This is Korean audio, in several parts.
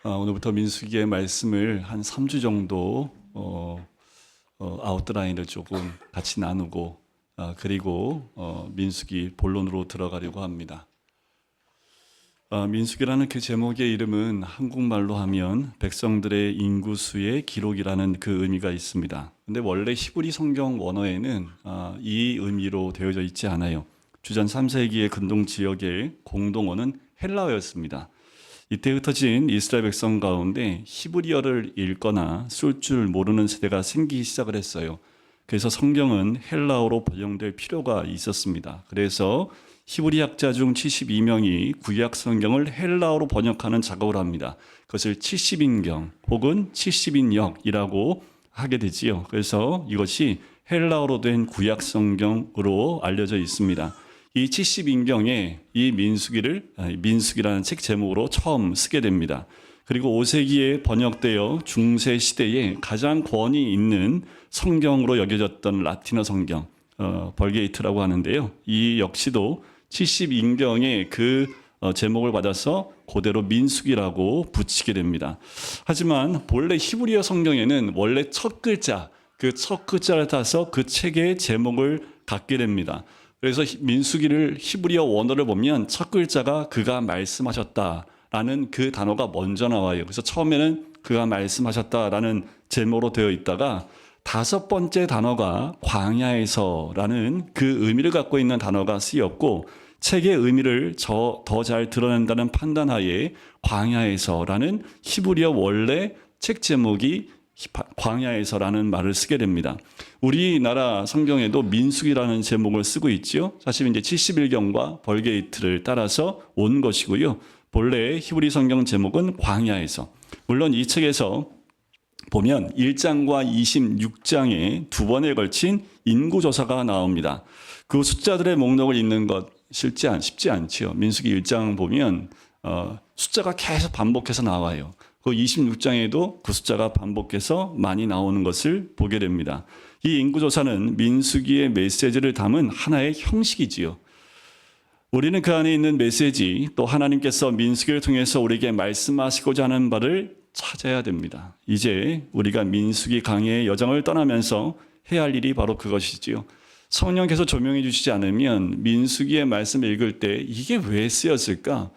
오늘부터 민수기의 말씀을 한 3주 정도 아웃라인을 조금 같이 나누고 그리고 민수기 본론으로 들어가려고 합니다. 민수기라는 그 제목의 이름은 한국말로 하면 백성들의 인구수의 기록이라는 그 의미가 있습니다. 근데 원래 히브리 성경 원어에는 이 의미로 되어져 있지 않아요. 주전 3세기의 근동 지역의 공동어는 헬라어였습니다. 이때 흩어진 이스라엘 백성 가운데 히브리어를 읽거나 쓸 줄 모르는 세대가 생기기 시작을 했어요. 그래서 성경은 헬라어로 번역될 필요가 있었습니다. 그래서 히브리 학자 중 72명이 구약 성경을 헬라어로 번역하는 작업을 합니다. 그것을 70인경 혹은 70인역이라고 하게 되지요. 그래서 이것이 헬라어로 된 구약 성경으로 알려져 있습니다. 이 70인경에 이 민수기라는 책 제목으로 처음 쓰게 됩니다. 그리고 5세기에 번역되어 중세 시대에 가장 권위 있는 성경으로 여겨졌던 라틴어 성경, 벌게이트라고 하는데요. 이 역시도 70인경의 그 제목을 받아서 그대로 민수기라고 붙이게 됩니다. 하지만 본래 히브리어 성경에는 원래 첫 글자, 그 첫 글자를 따서 그 책의 제목을 갖게 됩니다. 그래서 민수기를 히브리어 원어를 보면 첫 글자가 그가 말씀하셨다라는 그 단어가 먼저 나와요. 그래서 처음에는 그가 말씀하셨다라는 제목으로 되어 있다가 다섯 번째 단어가 광야에서라는 그 의미를 갖고 있는 단어가 쓰였고 책의 의미를 더 잘 드러낸다는 판단하에 광야에서라는 히브리어 원래 책 제목이 광야에서라는 말을 쓰게 됩니다. 우리나라 성경에도 민수기라는 제목을 쓰고 있지요. 사실 이제 71경과 벌게이트를 따라서 온 것이고요. 본래 히브리 성경 제목은 광야에서. 물론 이 책에서 보면 1장과 26장에 두 번에 걸친 인구조사가 나옵니다. 그 숫자들의 목록을 읽는 것 쉽지 않지요. 민수기 1장 보면 숫자가 계속 반복해서 나와요. 그 26장에도 그 숫자가 반복해서 많이 나오는 것을 보게 됩니다. 이 인구조사는 민수기의 메시지를 담은 하나의 형식이지요. 우리는 그 안에 있는 메시지, 또 하나님께서 민수기를 통해서 우리에게 말씀하시고자 하는 바를 찾아야 됩니다. 이제 우리가 민수기 강해의 여정을 떠나면서 해야 할 일이 바로 그것이지요. 성령께서 조명해 주시지 않으면 민수기의 말씀을 읽을 때 이게 왜 쓰였을까?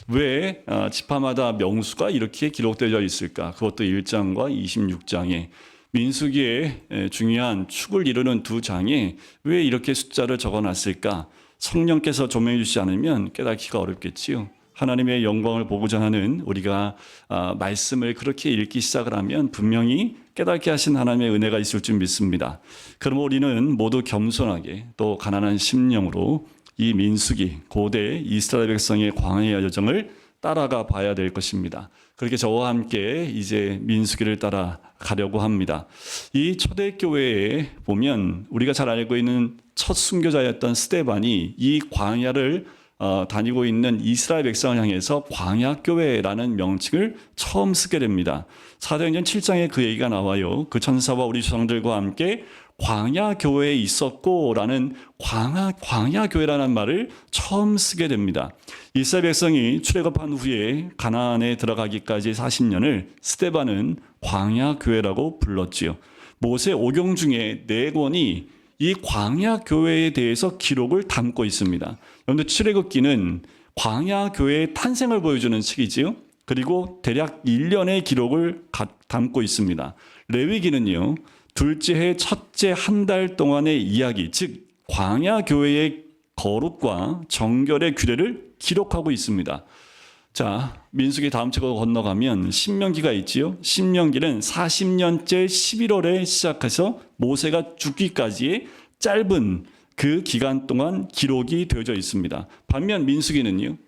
왜 지파마다 명수가 이렇게 기록되어 있을까? 그것도 1장과 26장에 민수기의 중요한 축을 이루는 두 장에 왜 이렇게 숫자를 적어놨을까? 성령께서 조명해 주시지 않으면 깨닫기가 어렵겠지요. 하나님의 영광을 보고자 하는 우리가 말씀을 그렇게 읽기 시작을 하면 분명히 깨닫게 하신 하나님의 은혜가 있을 줄 믿습니다. 그럼 우리는 모두 겸손하게 또 가난한 심령으로 이 민수기, 고대 이스라엘 백성의 광야의 여정을 따라가 봐야 될 것입니다. 그렇게 저와 함께 이제 민수기를 따라가려고 합니다. 이 초대교회에 보면 우리가 잘 알고 있는 첫 순교자였던 스데반이 이 광야를 다니고 있는 이스라엘 백성을 향해서 광야교회라는 명칭을 처음 쓰게 됩니다. 사도행전 7장에 그 얘기가 나와요. 그 천사와 우리 조상들과 함께 광야교회에 있었고라는 광야교회라는 말을 처음 쓰게 됩니다. 이스라엘 백성이 출애굽한 후에 가나안에 들어가기까지 40년을 스데반은 광야교회라고 불렀지요. 모세 오경 중에 4권이 이 광야교회에 대해서 기록을 담고 있습니다. 그런데 출애굽기는 광야교회의 탄생을 보여주는 책이지요. 그리고 대략 1년의 기록을 담고 있습니다. 레위기는요. 둘째 해 첫째 한 달 동안의 이야기, 즉 광야교회의 거룩과 정결의 규례를 기록하고 있습니다. 자, 민수기 다음 책으로 건너가면 신명기가 있지요. 신명기는 40년째 11월에 시작해서 모세가 죽기까지의 짧은 그 기간 동안 기록이 되어져 있습니다. 반면 민수기는요.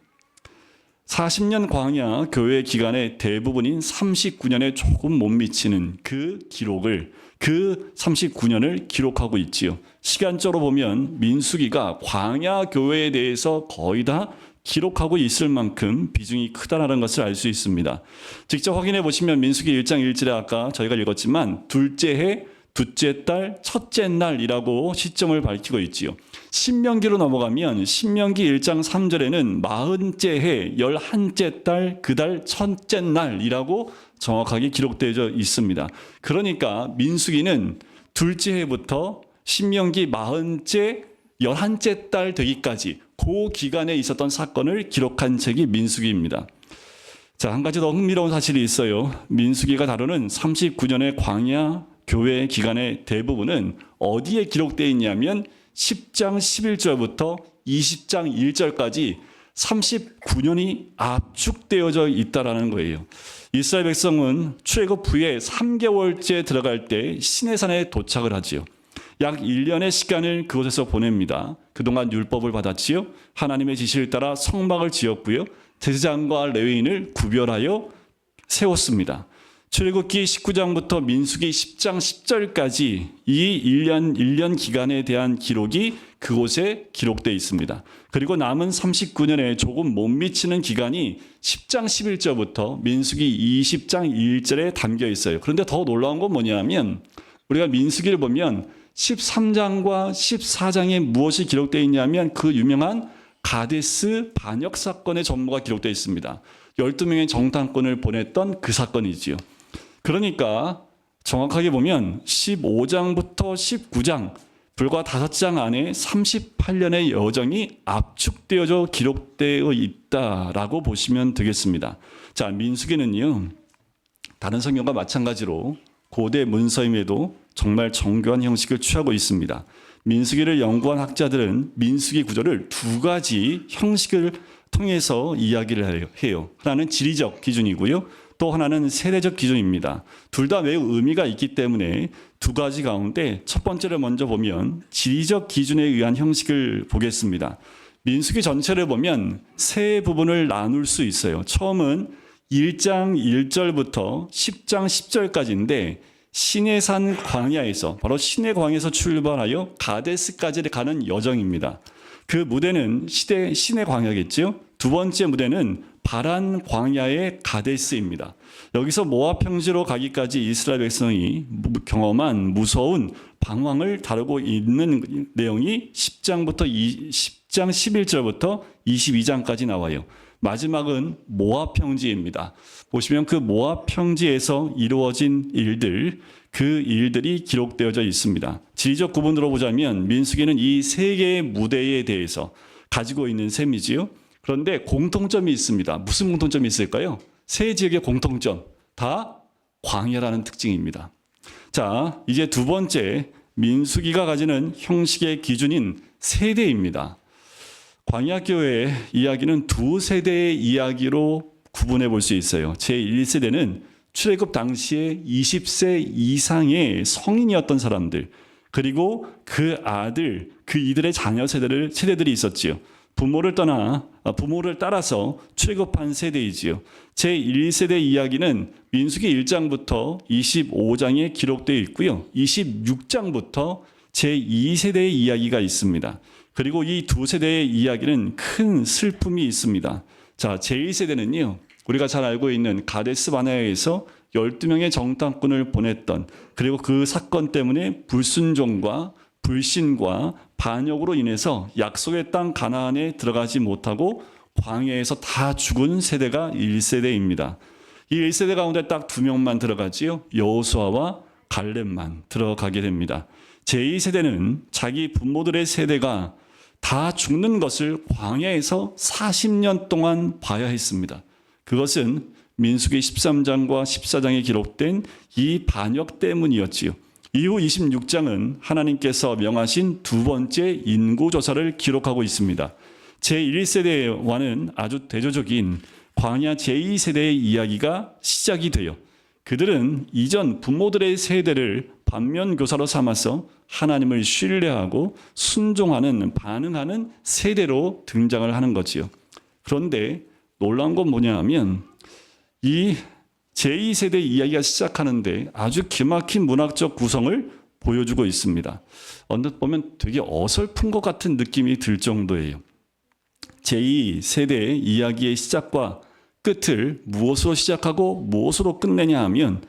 40년 광야 교회 기간의 대부분인 39년에 조금 못 미치는 그 기록을 그 39년을 기록하고 있지요. 시간적으로 보면 민수기가 광야 교회에 대해서 거의 다 기록하고 있을 만큼 비중이 크다는 것을 알 수 있습니다. 직접 확인해 보시면 민수기 1장 1절에 아까 저희가 읽었지만 둘째 해 둘째 달, 첫째 날이라고 시점을 밝히고 있지요. 신명기로 넘어가면 신명기 1장 3절에는 40째 해, 11째 달, 그 달 첫째 날이라고 정확하게 기록되어 있습니다. 그러니까 민수기는 둘째 해부터 신명기 40째, 11째 달 되기까지 그 기간에 있었던 사건을 기록한 책이 민수기입니다. 자, 한 가지 더 흥미로운 사실이 있어요. 민수기가 다루는 39년의 광야 교회 기간의 대부분은 어디에 기록되어 있냐면 10장 11절부터 20장 1절까지 39년이 압축되어져 있다라는 거예요. 이스라엘 백성은 출애굽 후에 3개월째 들어갈 때 시내산에 도착을 하지요. 약 1년의 시간을 그곳에서 보냅니다. 그동안 율법을 받았지요. 하나님의 지시를 따라 성막을 지었고요. 제사장과 레위인을 구별하여 세웠습니다. 출애굽기 19장부터 민수기 10장 10절까지 이 1년 기간에 대한 기록이 그곳에 기록되어 있습니다. 그리고 남은 39년에 조금 못 미치는 기간이 10장 11절부터 민수기 20장 1절에 담겨 있어요. 그런데 더 놀라운 건 뭐냐면 우리가 민수기를 보면 13장과 14장에 무엇이 기록되어 있냐면 그 유명한 가데스 반역 사건의 전모가 기록되어 있습니다. 12명의 정탐꾼을 보냈던 그 사건이지요. 그러니까 정확하게 보면 15장부터 19장 불과 5장 안에 38년의 여정이 압축되어져 기록되어 있다라고 보시면 되겠습니다. 자, 민수기는요. 다른 성경과 마찬가지로 고대 문서임에도 정말 정교한 형식을 취하고 있습니다. 민수기를 연구한 학자들은 민수기 구조를 두 가지 형식을 통해서 이야기를 해요. 하나는 지리적 기준이고요. 또 하나는 세대적 기준입니다. 둘 다 매우 의미가 있기 때문에 두 가지 가운데 첫 번째를 먼저 보면 지리적 기준에 의한 형식을 보겠습니다. 민수기 전체를 보면 세 부분을 나눌 수 있어요. 처음은 1장 1절부터 10장 10절까지인데 시내산 광야에서 바로 시내 광야에서 출발하여 가데스까지 가는 여정입니다. 그 무대는 시내 광야겠죠. 두 번째 무대는 바란 광야의 가데스입니다. 여기서 모압 평지로 가기까지 이스라엘 백성이 경험한 무서운 방황을 다루고 있는 내용이 10장 11절부터 22장까지 나와요. 마지막은 모압 평지입니다. 보시면 그 모압 평지에서 이루어진 일들, 그 일들이 기록되어져 있습니다. 지리적 구분으로 보자면 민수기는 이 세 개의 무대에 대해서 가지고 있는 셈이지요. 그런데 공통점이 있습니다. 무슨 공통점이 있을까요? 세 지역의 공통점, 다 광야라는 특징입니다. 자, 이제 두 번째 민수기가 가지는 형식의 기준인 세대입니다. 광야교회의 이야기는 두 세대의 이야기로 구분해 볼 수 있어요. 제1세대는 출애굽 당시에 20세 이상의 성인이었던 사람들, 그리고 그 아들, 그 이들의 자녀 세대들이 있었지요. 부모를 따라서 출애굽한 세대이지요. 제1세대 이야기는 민수기 1장부터 25장에 기록되어 있고요. 26장부터 제2세대의 이야기가 있습니다. 그리고 이 두 세대의 이야기는 큰 슬픔이 있습니다. 자, 제1세대는요. 우리가 잘 알고 있는 가데스 바네아에서 12명의 정탐꾼을 보냈던, 그리고 그 사건 때문에 불순종과 불신과 반역으로 인해서 약속의 땅 가나안에 들어가지 못하고 광야에서 다 죽은 세대가 1세대입니다. 이 1세대 가운데 딱 2명만 들어가지요. 여호수아와 갈렙만 들어가게 됩니다. 제2세대는 자기 부모들의 세대가 다 죽는 것을 광야에서 40년 동안 봐야 했습니다. 그것은 민수기 13장과 14장에 기록된 이 반역 때문이었지요. 이후 26장은 하나님께서 명하신 두 번째 인구조사를 기록하고 있습니다. 제1세대와는 아주 대조적인 광야 제2세대의 이야기가 시작이 돼요. 그들은 이전 부모들의 세대를 반면교사로 삼아서 하나님을 신뢰하고 순종하는, 반응하는 세대로 등장을 하는 거지요. 그런데 놀라운 건 뭐냐 하면 이 제2세대 이야기가 시작하는데 아주 기막힌 문학적 구성을 보여주고 있습니다. 언뜻 보면 되게 어설픈 것 같은 느낌이 들 정도예요. 제2세대의 이야기의 시작과 끝을 무엇으로 시작하고 무엇으로 끝내냐 하면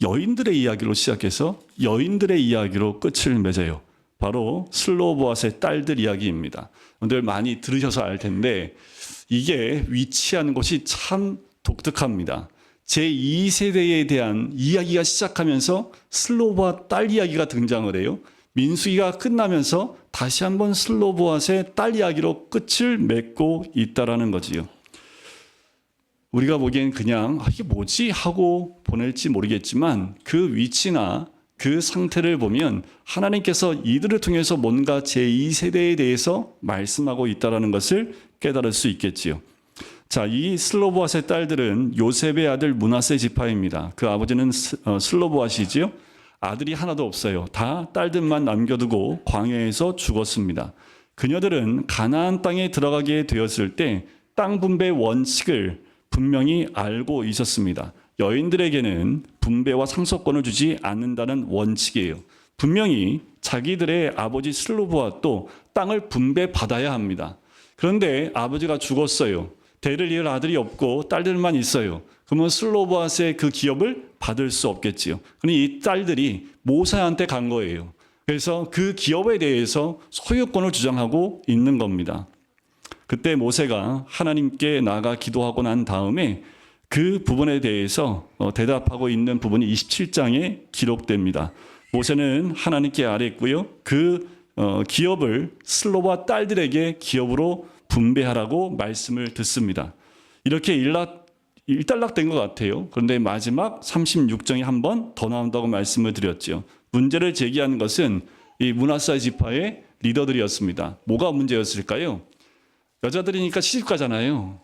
여인들의 이야기로 시작해서 여인들의 이야기로 끝을 맺어요. 바로 슬로보앗의 딸들 이야기입니다. 여러분들 많이 들으셔서 알 텐데 이게 위치한 곳이 참 독특합니다. 제2세대에 대한 이야기가 시작하면서 슬로보앗 딸 이야기가 등장을 해요. 민수기가 끝나면서 다시 한번 슬로보앗의 딸 이야기로 끝을 맺고 있다라는 거지요. 우리가 보기엔 그냥 이게 뭐지 하고 보낼지 모르겠지만 그 위치나 그 상태를 보면 하나님께서 이들을 통해서 뭔가 제2세대에 대해서 말씀하고 있다는 것을 깨달을 수 있겠지요. 자, 이 슬로보앗의 딸들은 요셉의 아들 므낫세 지파입니다. 그 아버지는 슬로보앗이지요. 아들이 하나도 없어요. 다 딸들만 남겨두고 광야에서 죽었습니다. 그녀들은 가나안 땅에 들어가게 되었을 때 땅 분배 원칙을 분명히 알고 있었습니다. 여인들에게는 분배와 상속권을 주지 않는다는 원칙이에요. 분명히 자기들의 아버지 슬로보앗도 땅을 분배받아야 합니다. 그런데 아버지가 죽었어요. 대를 이을 아들이 없고 딸들만 있어요. 그러면 슬로보앗의 그 기업을 받을 수 없겠지요. 그러니 이 딸들이 모세한테 간 거예요. 그래서 그 기업에 대해서 소유권을 주장하고 있는 겁니다. 그때 모세가 하나님께 나아가 기도하고 난 다음에 그 부분에 대해서 대답하고 있는 부분이 27장에 기록됩니다. 모세는 하나님께 아뢰었고요. 그 기업을 슬로보앗 딸들에게 기업으로 분배하라고 말씀을 듣습니다. 이렇게 일단락된 것 같아요. 그런데 마지막 36장에 한 번 더 나온다고 말씀을 드렸죠. 문제를 제기한 것은 이 므낫세 지파의 리더들이었습니다. 뭐가 문제였을까요? 여자들이니까 시집 가잖아요.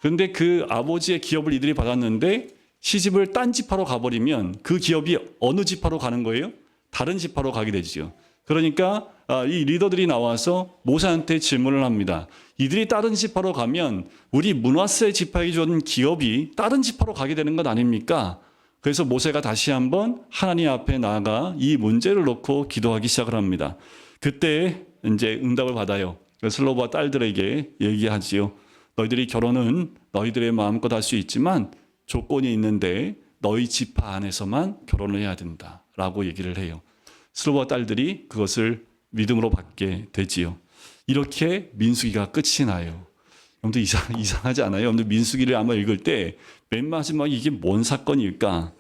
그런데 그 아버지의 기업을 이들이 받았는데 시집을 딴 지파로 가버리면 그 기업이 어느 지파로 가는 거예요? 다른 지파로 가게 되지요. 그러니까 이 리더들이 나와서 모세한테 질문을 합니다. 이들이 다른 지파로 가면 우리 므낫세 지파에 준 기업이 다른 지파로 가게 되는 것 아닙니까? 그래서 모세가 다시 한번 하나님 앞에 나아가 이 문제를 놓고 기도하기 시작을 합니다. 그때 이제 응답을 받아요. 슬로보앗 딸들에게 얘기하지요. 너희들이 결혼은 너희들의 마음껏 할 수 있지만 조건이 있는데 너희 지파 안에서만 결혼을 해야 된다라고 얘기를 해요. 슬로보앗 딸들이 그것을 믿음으로 받게 되지요. 이렇게 민수기가 끝이 나요. 여러분들 이상하지 않아요? 여러분들 민수기를 아마 읽을 때 맨 마지막에 이게 뭔 사건일까?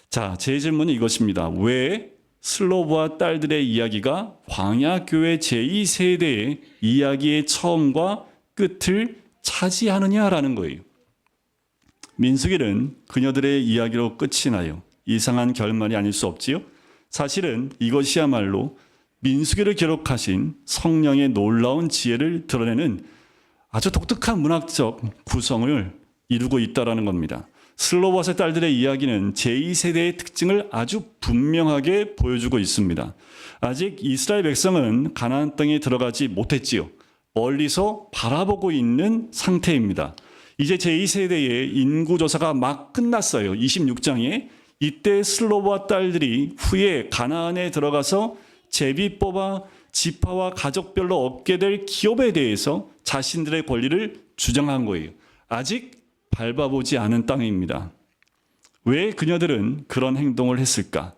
자, 제 질문은 이것입니다. 왜 슬로보앗 딸들의 이야기가 광야교회 제2세대의 이야기의 처음과 끝을 차지하느냐라는 거예요. 민수기는 그녀들의 이야기로 끝이 나요. 이상한 결말이 아닐 수 없지요. 사실은 이것이야말로 민수기를 기록하신 성령의 놀라운 지혜를 드러내는 아주 독특한 문학적 구성을 이루고 있다는 겁니다. 슬로보앗의 딸들의 이야기는 제2세대의 특징을 아주 분명하게 보여주고 있습니다. 아직 이스라엘 백성은 가나안 땅에 들어가지 못했지요. 멀리서 바라보고 있는 상태입니다. 이제 제2세대의 인구조사가 막 끝났어요. 26장에. 이때 슬로보앗 딸들이 후에 가나안에 들어가서 제비 뽑아 지파와 가족별로 얻게 될 기업에 대해서 자신들의 권리를 주장한 거예요. 아직 밟아보지 않은 땅입니다. 왜 그녀들은 그런 행동을 했을까?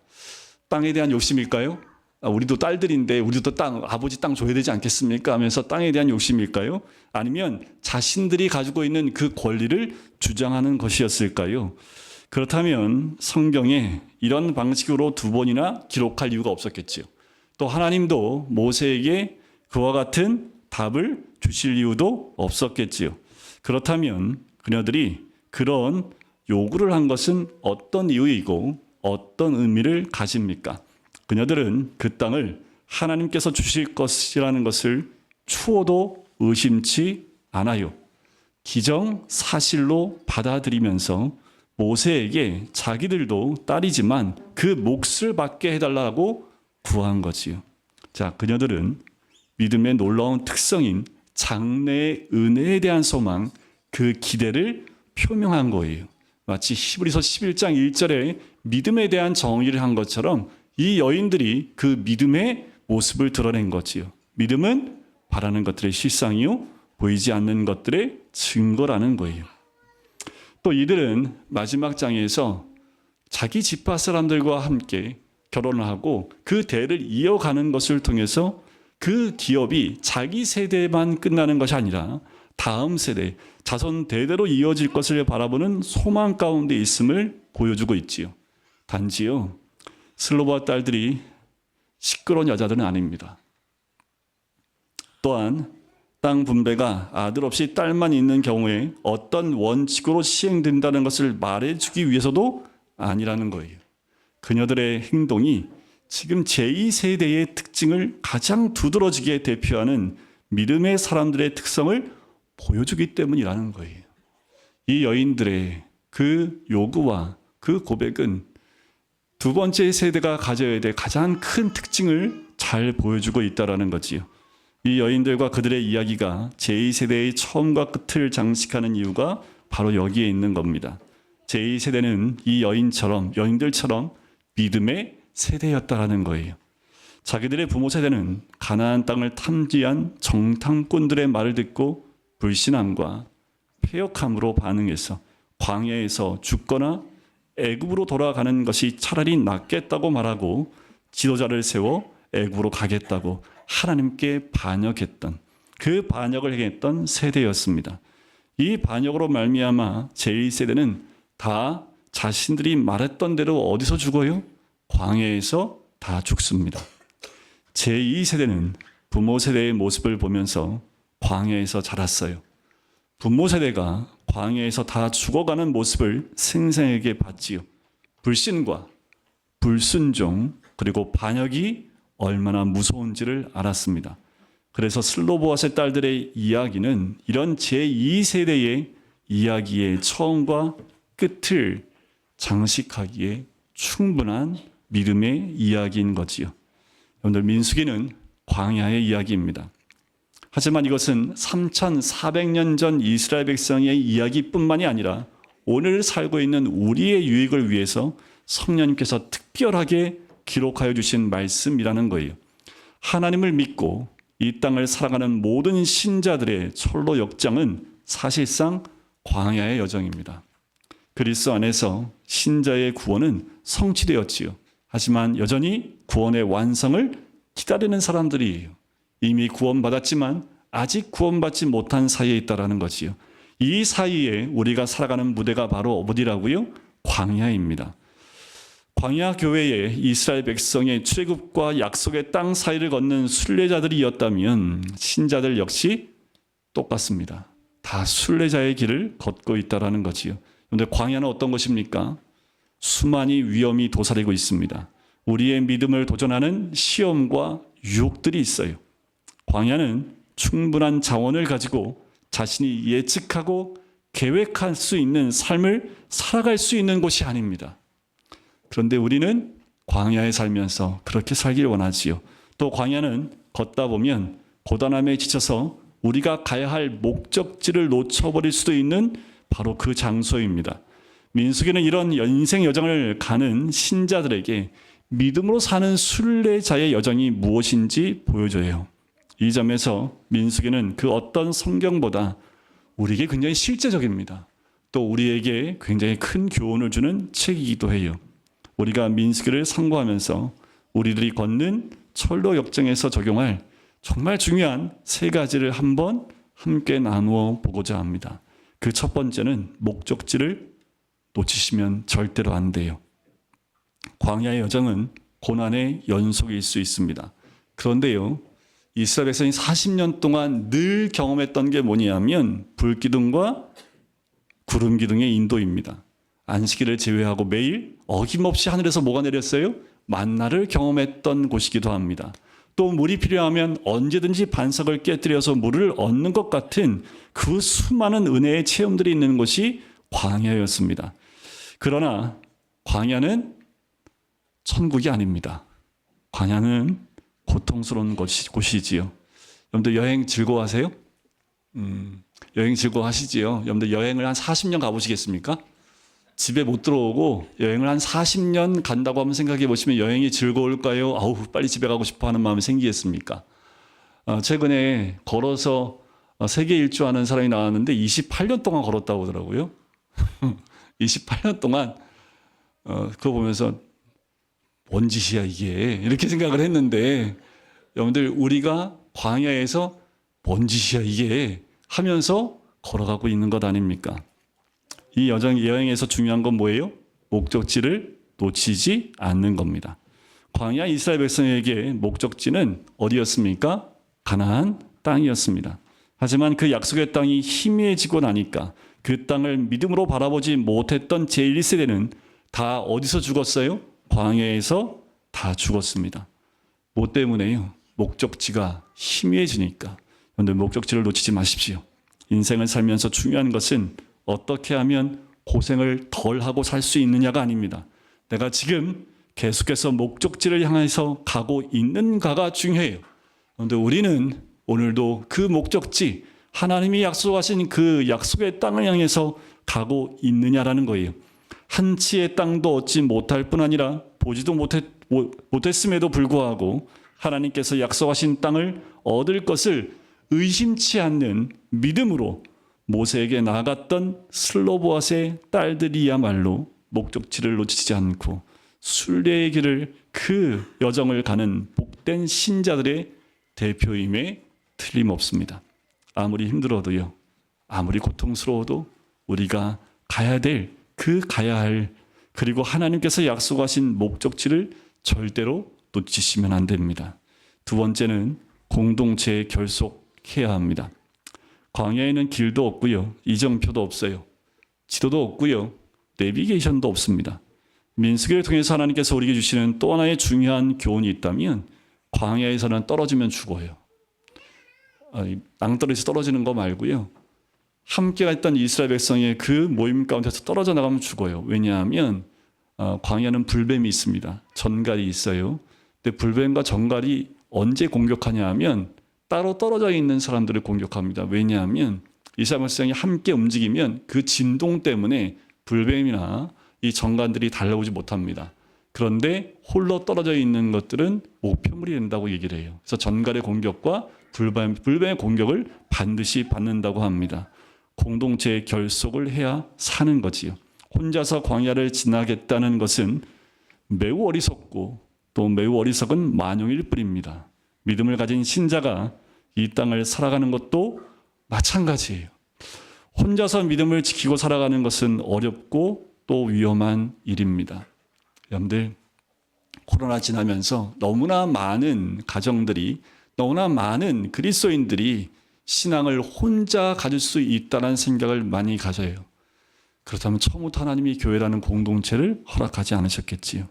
땅에 대한 욕심일까요? 우리도 딸들인데 우리도 아버지 땅 줘야 되지 않겠습니까? 하면서 땅에 대한 욕심일까요? 아니면 자신들이 가지고 있는 그 권리를 주장하는 것이었을까요? 그렇다면 성경에 이런 방식으로 두 번이나 기록할 이유가 없었겠지요. 또 하나님도 모세에게 그와 같은 답을 주실 이유도 없었겠지요. 그렇다면 그녀들이 그런 요구를 한 것은 어떤 이유이고 어떤 의미를 가집니까? 그녀들은 그 땅을 하나님께서 주실 것이라는 것을 추호도 의심치 않아요. 기정사실로 받아들이면서 모세에게 자기들도 딸이지만 그 몫을 받게 해달라고 구한 거지요. 자, 그녀들은 믿음의 놀라운 특성인 장래의 은혜에 대한 소망, 그 기대를 표명한 거예요. 마치 히브리서 11장 1절에 믿음에 대한 정의를 한 것처럼 이 여인들이 그 믿음의 모습을 드러낸 거지요. 믿음은 바라는 것들의 실상이요 보이지 않는 것들의 증거라는 거예요. 또 이들은 마지막 장에서 자기 집안 사람들과 함께 결혼을 하고 그 대를 이어가는 것을 통해서 그 기업이 자기 세대만 끝나는 것이 아니라 다음 세대, 자손 대대로 이어질 것을 바라보는 소망 가운데 있음을 보여주고 있지요. 단지요, 슬로바 딸들이 시끄러운 여자들은 아닙니다. 또한 땅 분배가 아들 없이 딸만 있는 경우에 어떤 원칙으로 시행된다는 것을 말해주기 위해서도 아니라는 거예요. 그녀들의 행동이 지금 제2세대의 특징을 가장 두드러지게 대표하는 믿음의 사람들의 특성을 보여주기 때문이라는 거예요. 이 여인들의 그 요구와 그 고백은 두 번째 세대가 가져야 될 가장 큰 특징을 잘 보여주고 있다는 거지요. 이 여인들과 그들의 이야기가 제2세대의 처음과 끝을 장식하는 이유가 바로 여기에 있는 겁니다. 제2세대는 이 여인들처럼 믿음의 세대였다라는 거예요. 자기들의 부모 세대는 가나안 땅을 탐지한 정탐꾼들의 말을 듣고 불신함과 패역함으로 반응해서 광야에서 죽거나 애굽으로 돌아가는 것이 차라리 낫겠다고 말하고 지도자를 세워 애굽으로 가겠다고 하나님께 반역했던, 그 반역을 행했던 세대였습니다. 이 반역으로 말미암아 제1세대는 다 자신들이 말했던 대로 어디서 죽어요? 광야에서 다 죽습니다. 제2세대는 부모 세대의 모습을 보면서 광야에서 자랐어요. 부모 세대가 광야에서 다 죽어가는 모습을 생생하게 봤지요. 불신과 불순종 그리고 반역이 얼마나 무서운지를 알았습니다. 그래서 슬로보아스의 딸들의 이야기는 이런 제2세대의 이야기의 처음과 끝을 장식하기에 충분한 믿음의 이야기인 거지요. 여러분들, 민수기는 광야의 이야기입니다. 하지만 이것은 3,400년 전 이스라엘 백성의 이야기뿐만이 아니라 오늘 살고 있는 우리의 유익을 위해서 성령님께서 특별하게 기록하여 주신 말씀이라는 거예요. 하나님을 믿고 이 땅을 살아가는 모든 신자들의 철로 역장은 사실상 광야의 여정입니다. 그리스도 안에서 신자의 구원은 성취되었지요. 하지만 여전히 구원의 완성을 기다리는 사람들이에요. 이미 구원받았지만 아직 구원받지 못한 사이에 있다는 거지요. 이 사이에 우리가 살아가는 무대가 바로 어디라고요? 광야입니다. 광야 교회에 이스라엘 백성의 출애굽과 약속의 땅 사이를 걷는 순례자들이었다면 신자들 역시 똑같습니다. 다 순례자의 길을 걷고 있다는 거지요. 그런데 광야는 어떤 것입니까? 수많이 위험이 도사리고 있습니다. 우리의 믿음을 도전하는 시험과 유혹들이 있어요. 광야는 충분한 자원을 가지고 자신이 예측하고 계획할 수 있는 삶을 살아갈 수 있는 곳이 아닙니다. 그런데 우리는 광야에 살면서 그렇게 살길 원하지요. 또 광야는 걷다 보면 고단함에 지쳐서 우리가 가야 할 목적지를 놓쳐버릴 수도 있는 바로 그 장소입니다. 민수기는 이런 인생 여정을 가는 신자들에게 믿음으로 사는 순례자의 여정이 무엇인지 보여줘요. 이 점에서 민수기는 그 어떤 성경보다 우리에게 굉장히 실제적입니다. 또 우리에게 굉장히 큰 교훈을 주는 책이기도 해요. 우리가 민수기를 상고하면서 우리들이 걷는 철로 역정에서 적용할 정말 중요한 세 가지를 한번 함께 나누어 보고자 합니다. 그 첫 번째는 목적지를 놓치시면 절대로 안 돼요. 광야의 여정은 고난의 연속일 수 있습니다. 그런데요, 이스라엘 백성이 40년 동안 늘 경험했던 게 뭐냐면 불기둥과 구름기둥의 인도입니다. 안식일을 제외하고 매일 어김없이 하늘에서 뭐가 내렸어요? 만나를 경험했던 곳이기도 합니다. 또 물이 필요하면 언제든지 반석을 깨뜨려서 물을 얻는 것 같은 그 수많은 은혜의 체험들이 있는 곳이 광야였습니다. 그러나 광야는 천국이 아닙니다. 광야는 고통스러운 곳이지요. 여러분들 여행 즐거워하세요? 여행 즐거워하시지요? 여러분들 여행을 한 40년 가보시겠습니까? 집에 못 들어오고 여행을 한 40년 간다고 한번 생각해 보시면 여행이 즐거울까요? 아우, 빨리 집에 가고 싶어 하는 마음이 생기겠습니까? 최근에 걸어서 세계 일주하는 사람이 나왔는데 28년 동안 걸었다고 하더라고요. 28년 동안 그거 보면서 뭔 짓이야 이게 이렇게 생각을 했는데 여러분들 우리가 광야에서 뭔 짓이야 이게 하면서 걸어가고 있는 것 아닙니까? 이 여행에서 중요한 건 뭐예요? 목적지를 놓치지 않는 겁니다. 광야 이스라엘 백성에게 목적지는 어디였습니까? 가나안 땅이었습니다. 하지만 그 약속의 땅이 희미해지고 나니까 그 땅을 믿음으로 바라보지 못했던 제1세대는 다 어디서 죽었어요? 광야에서 다 죽었습니다. 뭐 때문에요? 목적지가 희미해지니까. 여러분들 목적지를 놓치지 마십시오. 인생을 살면서 중요한 것은 어떻게 하면 고생을 덜 하고 살 수 있느냐가 아닙니다. 내가 지금 계속해서 목적지를 향해서 가고 있는가가 중요해요. 그런데 우리는 오늘도 그 목적지, 하나님이 약속하신 그 약속의 땅을 향해서 가고 있느냐라는 거예요. 한 치의 땅도 얻지 못할 뿐 아니라 보지도 못했음에도 불구하고 하나님께서 약속하신 땅을 얻을 것을 의심치 않는 믿음으로 모세에게 나아갔던 슬로보앗의 딸들이야말로 목적지를 놓치지 않고 순례의 길을 그 여정을 가는 복된 신자들의 대표임에 틀림없습니다. 아무리 힘들어도요, 아무리 고통스러워도 우리가 가야 할 그리고 하나님께서 약속하신 목적지를 절대로 놓치시면 안 됩니다. 두 번째는 공동체에 결속해야 합니다. 광야에는 길도 없고요, 이정표도 없어요, 지도도 없고요, 내비게이션도 없습니다. 민수기를 통해서 하나님께서 우리에게 주시는 또 하나의 중요한 교훈이 있다면 광야에서는 떨어지면 죽어요. 낭떠러지에서 떨어지는 거 말고요, 함께 했던 이스라엘 백성의 그 모임 가운데서 떨어져 나가면 죽어요. 왜냐하면 광야는 불뱀이 있습니다. 전갈이 있어요. 근데 불뱀과 전갈이 언제 공격하냐 하면 따로 떨어져 있는 사람들을 공격합니다. 왜냐하면 이스라엘 백성이 함께 움직이면 그 진동 때문에 불뱀이나 이 전갈들이 달려오지 못합니다. 그런데 홀로 떨어져 있는 것들은 목표물이 된다고 얘기를 해요. 그래서 전갈의 공격과 불뱀의 공격을 반드시 받는다고 합니다. 공동체의 결속을 해야 사는 거지요. 혼자서 광야를 지나겠다는 것은 매우 어리석고 또 매우 어리석은 만용일 뿐입니다. 믿음을 가진 신자가 이 땅을 살아가는 것도 마찬가지예요. 혼자서 믿음을 지키고 살아가는 것은 어렵고 또 위험한 일입니다. 여러분들, 코로나 지나면서 너무나 많은 가정들이, 너무나 많은 그리스도인들이 신앙을 혼자 가질 수 있다는 생각을 많이 가져요. 그렇다면 처음부터 하나님이 교회라는 공동체를 허락하지 않으셨겠지요.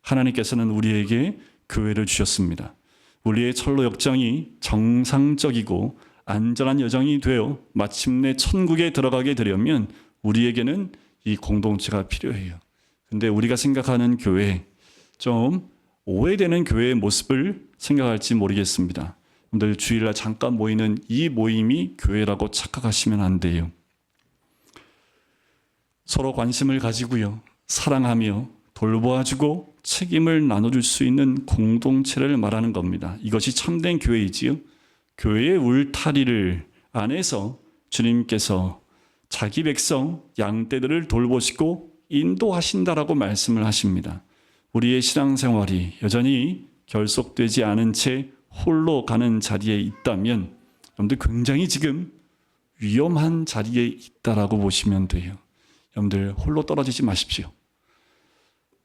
하나님께서는 우리에게 교회를 주셨습니다. 우리의 철로 역정이 정상적이고 안전한 여정이 되어 마침내 천국에 들어가게 되려면 우리에게는 이 공동체가 필요해요. 근데 우리가 생각하는 교회, 좀 오해되는 교회의 모습을 생각할지 모르겠습니다. 여러분들 주일날 잠깐 모이는 이 모임이 교회라고 착각하시면 안 돼요. 서로 관심을 가지고요, 사랑하며 돌보아주고 책임을 나눠줄 수 있는 공동체를 말하는 겁니다. 이것이 참된 교회이지요. 교회의 울타리를 안에서 주님께서 자기 백성 양떼들을 돌보시고 인도하신다라고 말씀을 하십니다. 우리의 신앙생활이 여전히 결속되지 않은 채 홀로 가는 자리에 있다면 여러분들 굉장히 지금 위험한 자리에 있다라고 보시면 돼요. 여러분들 홀로 떨어지지 마십시오.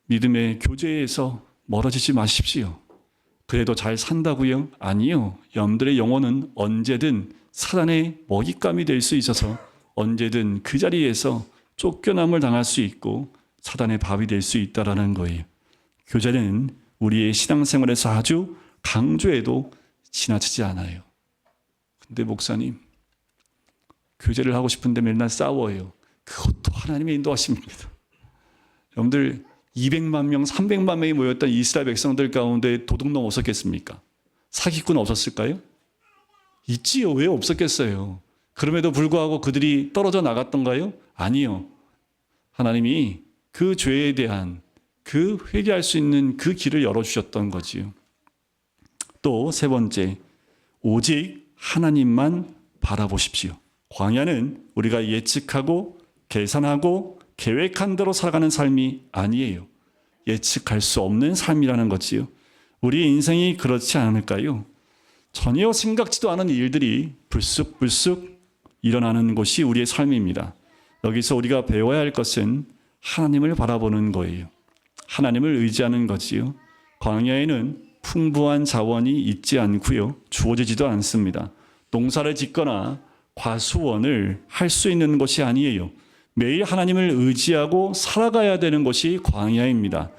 믿음의 교제에서 멀어지지 마십시오. 그래도 잘 산다고요? 아니요. 여러분들의 영혼은 언제든 사단의 먹잇감이 될 수 있어서 언제든 그 자리에서 쫓겨남을 당할 수 있고 사단의 밥이 될 수 있다라는 거예요. 교제는 우리의 신앙생활에서 아주 강조해도 지나치지 않아요. 근데 목사님, 교제를 하고 싶은데 맨날 싸워요. 그것도 하나님의 인도하십니다. 여러분들 200만 명, 300만 명이 모였던 이스라엘 백성들 가운데 도둑놈 없었겠습니까? 사기꾼 없었을까요? 있지요. 왜 없었겠어요? 그럼에도 불구하고 그들이 떨어져 나갔던가요? 아니요. 하나님이 그 죄에 대한 그 회개할 수 있는 그 길을 열어주셨던 거지요. 또 세 번째, 오직 하나님만 바라보십시오. 광야는 우리가 예측하고 계산하고 계획한 대로 살아가는 삶이 아니에요. 예측할 수 없는 삶이라는 거지요. 우리 인생이 그렇지 않을까요? 전혀 생각지도 않은 일들이 불쑥불쑥 일어나는 것이 우리의 삶입니다. 여기서 우리가 배워야 할 것은 하나님을 바라보는 거예요. 하나님을 의지하는 거지요. 광야에는 풍부한 자원이 있지 않고요. 주어지지도 않습니다. 농사를 짓거나 과수원을 할 수 있는 것이 아니에요. 매일 하나님을 의지하고 살아가야 되는 것이 광야입니다.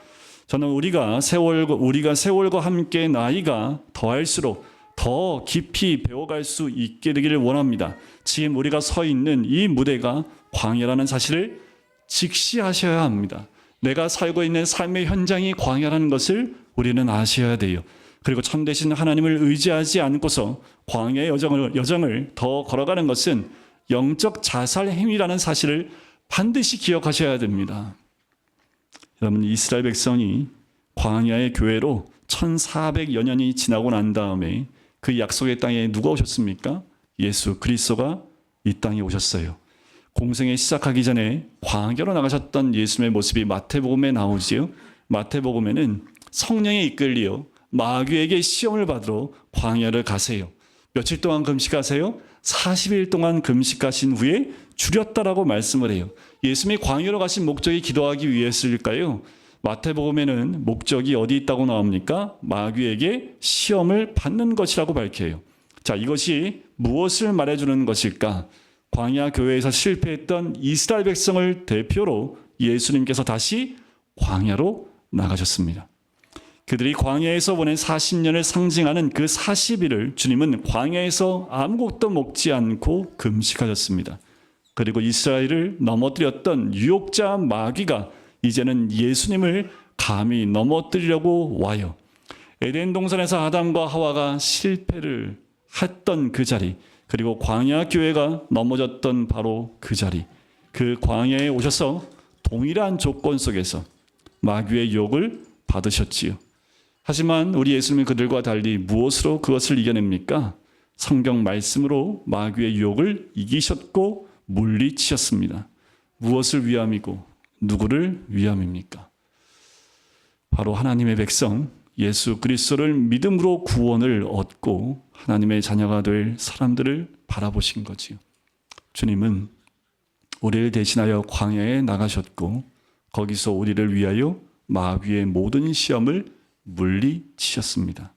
저는 우리가 세월과 함께 나이가 더할수록 더 깊이 배워갈 수 있게 되기를 원합니다. 지금 우리가 서 있는 이 무대가 광야라는 사실을 직시하셔야 합니다. 내가 살고 있는 삶의 현장이 광야라는 것을 우리는 아셔야 돼요. 그리고 참되신 하나님을 의지하지 않고서 광야의 여정을 더 걸어가는 것은 영적 자살 행위라는 사실을 반드시 기억하셔야 됩니다. 여러분, 이스라엘 백성이 광야의 교회로 1400여 년이 지나고 난 다음에 그 약속의 땅에 누가 오셨습니까? 예수 그리스도가 이 땅에 오셨어요. 공생에 시작하기 전에 광야로 나가셨던 예수님의 모습이 마태복음에 나오지요. 마태복음에는 성령에 이끌리어 마귀에게 시험을 받으러 광야를 가세요. 며칠 동안 금식하세요? 40일 동안 금식하신 후에 줄였다라고 말씀을 해요. 예수님이 광야로 가신 목적이 기도하기 위해서일까요? 마태복음에는 목적이 어디 있다고 나옵니까? 마귀에게 시험을 받는 것이라고 밝혀요. 자, 이것이 무엇을 말해주는 것일까? 광야 교회에서 실패했던 이스라엘 백성을 대표로 예수님께서 다시 광야로 나가셨습니다. 그들이 광야에서 보낸 40년을 상징하는 그 40일을 주님은 광야에서 아무것도 먹지 않고 금식하셨습니다. 그리고 이스라엘을 넘어뜨렸던 유혹자 마귀가 이제는 예수님을 감히 넘어뜨리려고 와요. 에덴 동산에서 아담과 하와가 실패를 했던 그 자리, 그리고 광야 교회가 넘어졌던 바로 그 자리, 그 광야에 오셔서 동일한 조건 속에서 마귀의 유혹을 받으셨지요. 하지만 우리 예수님은 그들과 달리 무엇으로 그것을 이겨냅니까? 성경 말씀으로 마귀의 유혹을 이기셨고 물리치셨습니다. 무엇을 위함이고 누구를 위함입니까? 바로 하나님의 백성 예수 그리스도를 믿음으로 구원을 얻고 하나님의 자녀가 될 사람들을 바라보신 거지요. 주님은 우리를 대신하여 광야에 나가셨고 거기서 우리를 위하여 마귀의 모든 시험을 물리치셨습니다.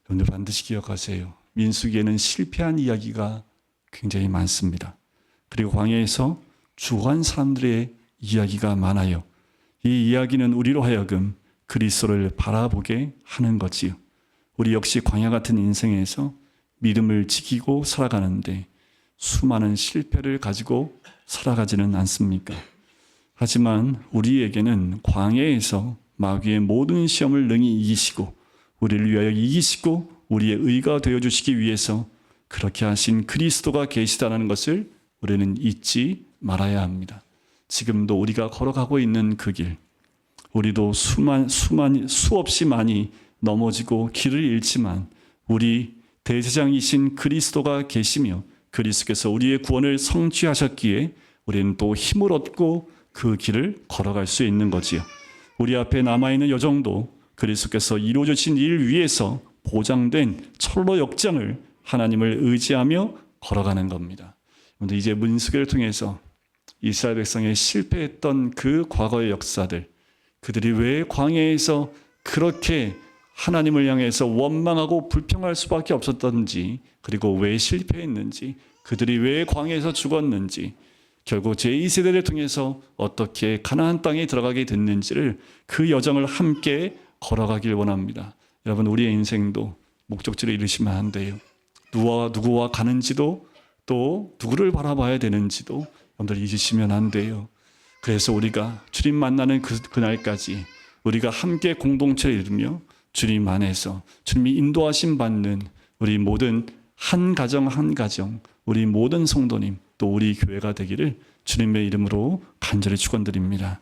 여러분들 반드시 기억하세요. 민수기에는 실패한 이야기가 굉장히 많습니다. 그리고 광야에서 죽어간 사람들의 이야기가 많아요. 이 이야기는 우리로 하여금 그리스도를 바라보게 하는 거지요. 우리 역시 광야 같은 인생에서 믿음을 지키고 살아가는데 수많은 실패를 가지고 살아가지는 않습니까? 하지만 우리에게는 광야에서 마귀의 모든 시험을 능히 이기시고 우리를 위하여 이기시고 우리의 의가 되어주시기 위해서 그렇게 하신 그리스도가 계시다는 것을 우리는 잊지 말아야 합니다. 지금도 우리가 걸어가고 있는 그 길, 우리도 수없이 많이 넘어지고 길을 잃지만 우리 대제장이신 그리스도가 계시며 그리스도께서 우리의 구원을 성취하셨기에 우리는 또 힘을 얻고 그 길을 걸어갈 수 있는 거지요. 우리 앞에 남아있는 여정도 그리스도께서 이루어주신 일 위에서 보장된 철로 역장을 하나님을 의지하며 걸어가는 겁니다. 그런데 이제 민수기를 통해서 이스라엘 백성의 실패했던 그 과거의 역사들, 그들이 왜 광야에서 그렇게 하나님을 향해서 원망하고 불평할 수밖에 없었던지, 그리고 왜 실패했는지, 그들이 왜 광야에서 죽었는지, 결국 제2세대를 통해서 어떻게 가나안 땅에 들어가게 됐는지를 그 여정을 함께 걸어가길 원합니다. 여러분, 우리의 인생도 목적지를 이루시면 안 돼요. 누구와 가는지도 또 누구를 바라봐야 되는지도 여러분들 잊으시면 안 돼요. 그래서 우리가 주님 만나는 그날까지 우리가 함께 공동체를 이루며 주님 안에서 주님이 인도하심 받는 우리 모든 한 가정 한 가정, 우리 모든 성도님 또 우리 교회가 되기를 주님의 이름으로 간절히 축원드립니다.